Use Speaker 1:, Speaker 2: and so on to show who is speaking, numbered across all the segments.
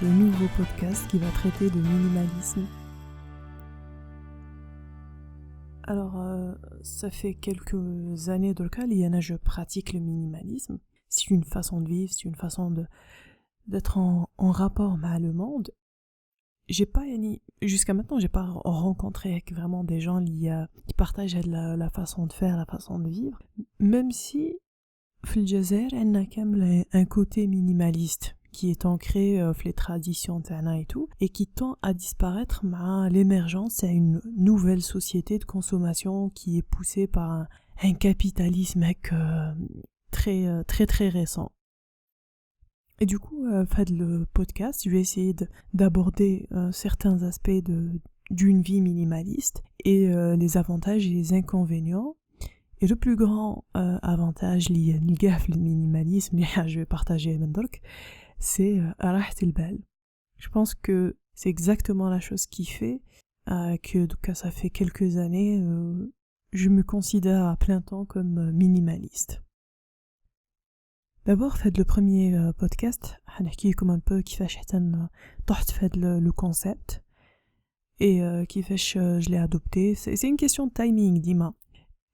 Speaker 1: ce nouveau podcast qui va traiter de minimalisme. Alors, ça fait quelques années dans le cas, je pratique le minimalisme. C'est une façon de vivre, c'est une façon d'être en rapport avec le monde. Jusqu'à maintenant, j'ai pas rencontré vraiment des gens qui partagent la façon de faire, la façon de vivre. Même si, في الجزائر, on a quand même un côté minimaliste qui est ancré dans les traditions تاعنا et tout, et qui tend à disparaître avec l'émergence d'une nouvelle société de consommation qui est poussée par un capitalisme très, très, très récent. Et du coup, fait le podcast, je vais essayer d'aborder certains aspects d'une vie minimaliste et les avantages et les inconvénients. Et le plus grand avantage lié au minimalisme, je vais partager maintenant, c'est راحة البال. Je pense que c'est exactement la chose qui fait que ça fait quelques années, je me considère à plein temps comme minimaliste. D'abord, faites le premier podcast, هنحكيلكم un peu كيفاش حتى طحت في le concept et كيفاش je l'ai adopté. C'est une question de timing, Dima.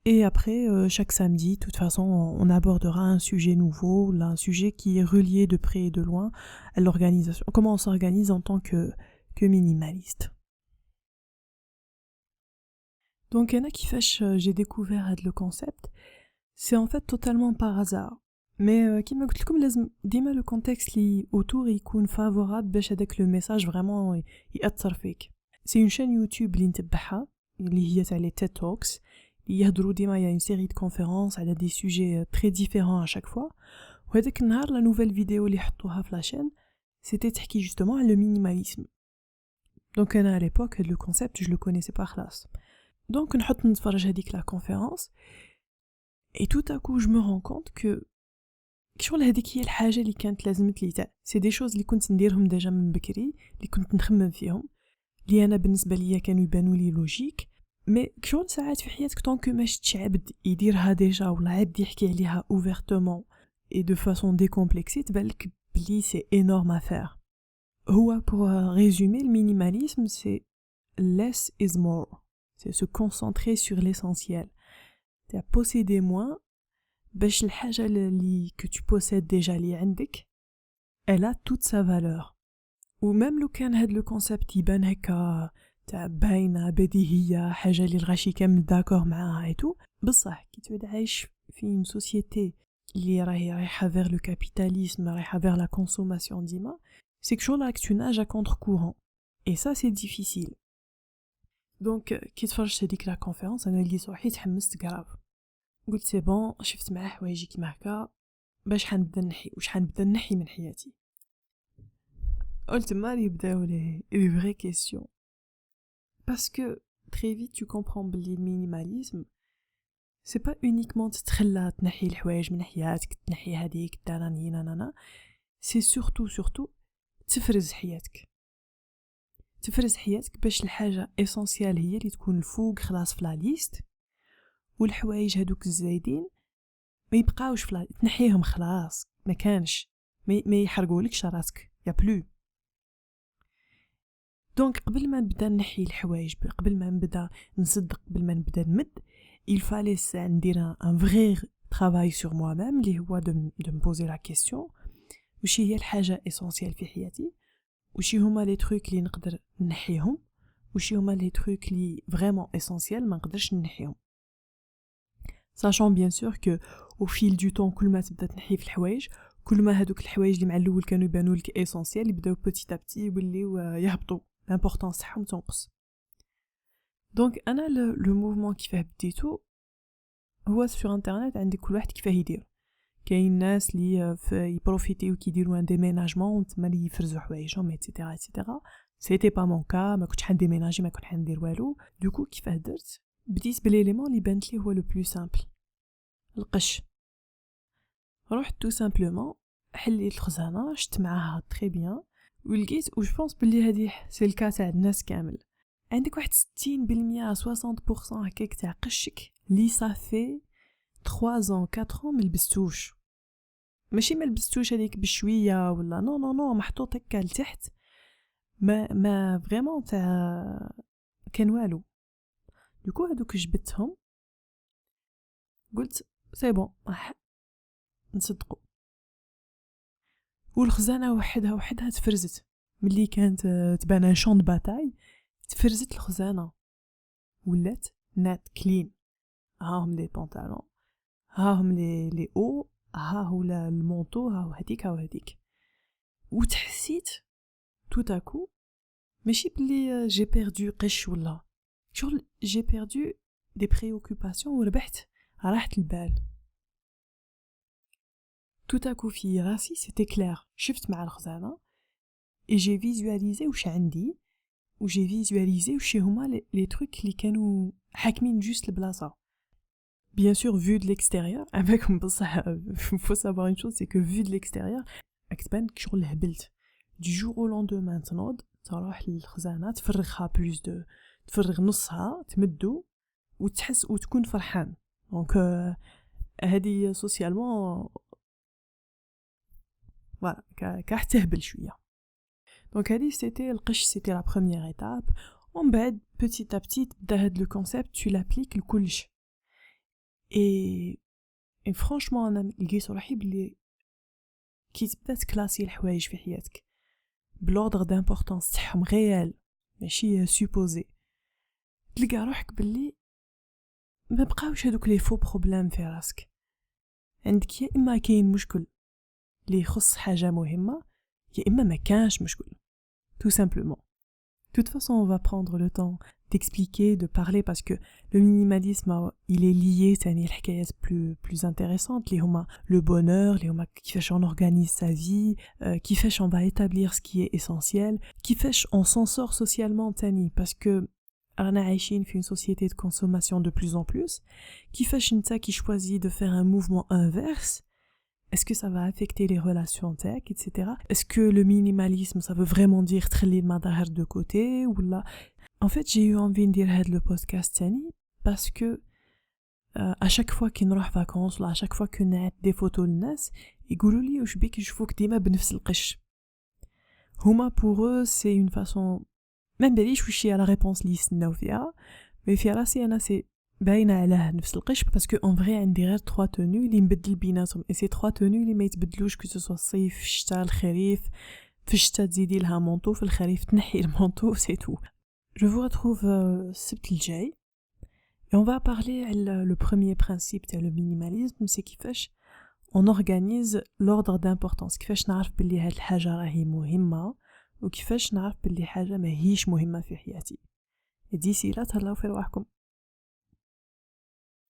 Speaker 1: Et après, chaque samedi, de toute façon, on abordera un sujet nouveau, un sujet qui est relié de près et de loin à l'organisation. Comment on s'organise en tant que minimaliste. Donc, j'ai découvert le concept, c'est en fait totalement par hasard. Mais كما قلت لكم لازم ديما le contexte اللي autour يكون favorable باش هذاك le message vraiment يأثر فيك. C'est une chaîne YouTube اللي نتبعها اللي هي تاع les TED Talks. Il y a une série de conférences, elle a des sujets très différents à chaque fois. وهذاك النهار la nouvelle vidéo اللي حطوها في la chaîne, c'était تحكي justement le minimalisme. Donc à l'époque le concept je le connaissais pas خلاص. Donc نحط نتفرج هذيك la conférence et tout à coup je me rends compte que شغل هذيك هي الحاجه اللي كانت لازمت لي تاع سي دي شوز اللي كنت نديرهم ديجا من بكري اللي كنت نخمم فيهم اللي انا بالنسبه ليا كانوا يبانوا لي لوجيك. مي شغل ساعات في حياتك طونك ما شفتش عبد يديرها ديجا ولا عبد يحكي عليها ouvertement et de façon décomplexée تبالك بلي سي énorme à faire. هو pour résumer le minimalisme c'est less is more, c'est se concentrer sur l'essentiel, c'est posséder moins باش الحاجة اللي que tu possèdes déjà اللي عندك elle a toute sa valeur. و même لو كان هاد لو كونسيبت يبان هكا تاع باينة بديهية حاجة اللي الغاشي كامل داكور معاها ايتو، بصح كي تعود عايش في une société اللي راهي رايحة vers le capitalisme رايحة vers la consommation ديما c'est que شغل راك tu nages à contre-courant et ça c'est difficile. donc كي تفرجت هذيك لا كونفيرونس انا اللي صحيت تحمست كراف قلت سي بون شفت معاه حوايجي كيما هكا باش حنبدا نحي واش حنبدا نحي من حياتي. قلت مالي يبداو لي vraies questions parce que très vite tu comprends بلي المينيماليزم c'est pas uniquement تتخلى تنحي الحوايج من حياتك تنحي هذيك داناني نانانا c'est surtout تفرز حياتك باش الحاجه اسونسيال هي اللي تكون الفوق خلاص في لا ليست والحوايج هذوك الزايدين ما يبقاوش تنحيهم خلاص ما كانش ما يحرقولكش راسك يا بلو. دونك قبل ما نبدا نحي الحوايج قبل ما نبدا نصدق قبل ما نبدا نمد il fallait ندير un vrai travail sur moi-même اللي هو de me poser la question وش هي الحاجه اسونسيال في حياتي وش هما لي تروك اللي نقدر نحيهم وش هما لي تروك اللي فريمون اسونسيال ما نقدرش نحيهم. sachant bien sûr que au fil du temps كل ما تبدا تنحي في الحوايج كل ما هذوك الحوايج اللي مع الاول كانوا يبانوا لك اسونسيال يبداو petit à petit يوليو يهبطوا l'importance تاعهم تنقص. دونك انا لو موفمون كيفاه بديتو هو sur internet عندك كل واحد كيفاه يدير. كاين ناس اللي يبروفيتيو كيديروا ان ديميناجمون تما اللي يفرزوا حوايجهم ايتترا ايتترا. سيتي با مون كا ما كنتش حنديميناجي ما كنت حندير والو. دوكو كيفاه درت بديت بالاليمون اللي بانت لي هو لو بلو سامبل القش. رحت تو سامبلومون حليت الخزانه شت معاها تري بيان ولقيت جو بونس بلي هذه سي الكا تاع الناس كامل عندك واحد 60% 60% هكاك تاع قشك لي صافي 3 ans 4 ans ملبستوش ماشي ملبستوش هذيك بشويه ولا نو محطوط هكا لتحت ما فريمون تاع كان والو. دوكو هادوك جبتهم قلت سي بون راح نصدقوا. والخزانه وحدها تفرزت ملي كانت تبان شون باتاي. تفرزت الخزانه ولات نات كلين. هاهم لي بونطالون، هاهم لي او، ها هو المونطو، ها هو هذيك. وتحسيت tout à coup ماشي بلي جي بيردو قش ولا شغل، جي بيردو دي بريوكوباسيون وربحت راحة البال. tout à coup في راسي سيتي كلير، شفت مع الخزانة et j'ai visualisé واش عندي و j'ai visualisé واش هما لي تروك اللي كانوا حاكمين جوست البلاصة. bien sûr vu de l'extérieur avec بصح faut savoir une chose c'est que vu de l'extérieur اكتبان شغل هبلت. du jour au lendemain تنوض تروح للخزانة تفرغها بلوس دو، تفرغ نصها تمدو وتحس وتكون فرحان. دونك هذه سوسيالمون فوالا كاح تهبل شويه. دونك هذه سيتي القش، سيتي لا بروميير ايتاب. ومن بعد بوتيت ا بتيت بدا هاد لو كونسيبت تو لابليك لكلش. اي فرانشمون انا لقيت روحي بلي كي تبدا تكلاسي الحوايج في حياتك بلوردر دامبورطونس تاعهم غيال ماشي سوبوزي، تلقى روحك بلي ما بقاوش هذوك لي فو بروبليم في راسك. عندك يا اما كاين مشكل اللي يخص حاجه مهمه، يا اما ما كانش مشكل tout simplement. De toute façon, on va prendre le temps d'expliquer, de parler, parce que le minimalisme, il est lié à des choses plus intéressantes, les huma le bonheur, les huma qui fait on organise sa vie, qui fait on va établir ce qui est essentiel, qui fait on s'en sort socialement tani, parce que on a عايشين في une société de consommation de plus en plus, qui fait une qui choisit de faire un mouvement inverse. Est-ce que ça va affecter les relations tech, etc. Est-ce que le minimalisme, ça veut vraiment dire تخلي المظاهر de côté ou là? En fait, j'ai eu envie de dire هذا le podcast تاني parce que à chaque fois qu'ils نروح vacances là, à chaque fois que نعد des photos للناس يقولوا لي واش بيك يشوفوك ديما بنفس القش. هما pour eux c'est une façon ما باليش واش هي la réponse اللي يستناو فيها، mais في راسي انا سي باينه علاه نفس القش باسكو اون فري عندي غير 3 تونو اللي نبدل بيناتهم، اي سي 3 تونو اللي ما يتبدلوش كو سو الصيف، الشتاء، الخريف. في الشتاء تزيدي لها مونطو، في الخريف تنحي المونطو، سي تو. جو vous retrouve السبت الجاي et on va parler على le premier principe تاع le minimalisme، c'est كيفاش on organise l'ordre d'importance، كيفاش نعرف باللي هاد الحاجه راهي مهمه وكيفاش نعرف باللي حاجه ماهيش مهمه في حياتي. ديسي لا تهلاو في رواحكم.